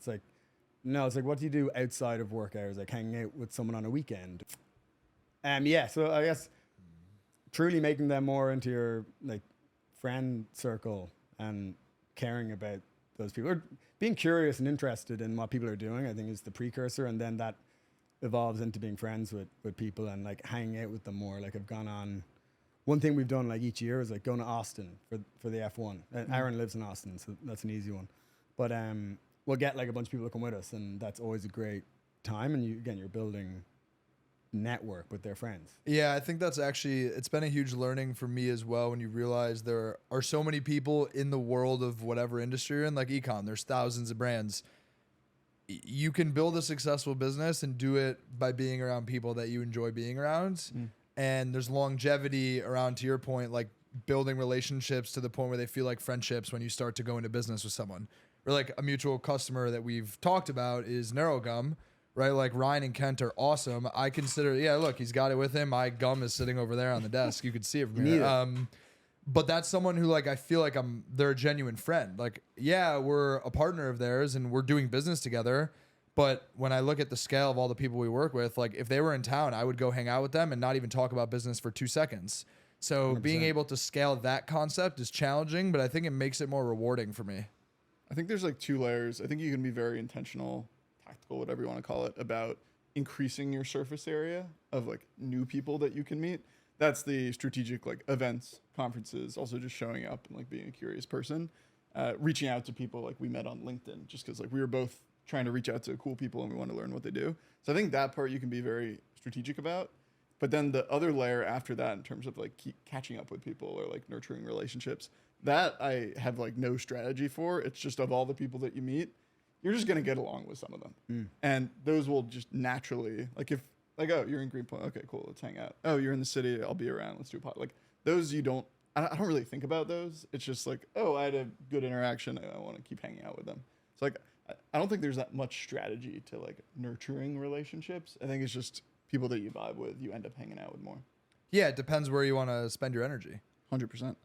It's like, no, it's like, what do you do outside of work hours? Like hanging out with someone on a weekend. Yeah, so I guess truly making them more into your like friend circle and caring about those people, or being curious and interested in what people are doing, I think is the precursor. And then that evolves into being friends with people and like hanging out with them more. Like I've gone on, one thing we've done like each year is like going to Austin for the F1. Aaron lives in Austin, so that's an easy one. But we'll get like a bunch of people to come with us, and that's always a great time. And you're building network with their friends. Yeah, I think that's actually, it's been a huge learning for me as well when you realize there are so many people in the world of whatever industry you're in, like ecom, there's thousands of brands. You can build a successful business and do it by being around people that you enjoy being around. And there's longevity around, to your point, like building relationships to the point where they feel like friendships when you start to go into business with someone. Or like a mutual customer that we've talked about is NeuroGum, right? Like Ryan and Kent are awesome. I consider, yeah, look, he's got it with him. My gum is sitting over there on the desk. You could see it from here. But that's someone who like, I feel like they're a genuine friend. Like, yeah, we're a partner of theirs and we're doing business together. But when I look at the scale of all the people we work with, like if they were in town, I would go hang out with them and not even talk about business for 2 seconds. So 100%. Being able to scale that concept is challenging, but I think it makes it more rewarding for me. I think there's like 2 layers. I think you can be very intentional, tactical, whatever you want to call it, about increasing your surface area of like new people that you can meet. That's the strategic like events, conferences, also just showing up and like being a curious person, reaching out to people like we met on LinkedIn just because like we were both trying to reach out to cool people and we want to learn what they do. So I think that part you can be very strategic about. But then the other layer after that in terms of like keep catching up with people or like nurturing relationships, that I have like no strategy for. It's just of all the people that you meet, you're just going to get along with some of them. And those will just naturally, like if, like, oh, you're in Greenpoint. Okay, cool. Let's hang out. Oh, you're in the city. I'll be around. Let's do a pod. Like those, I don't really think about those. It's just like, oh, I had a good interaction. I want to keep hanging out with them. So like, I don't think there's that much strategy to like nurturing relationships. I think it's just people that you vibe with, you end up hanging out with more. Yeah, it depends where you want to spend your energy. 100%.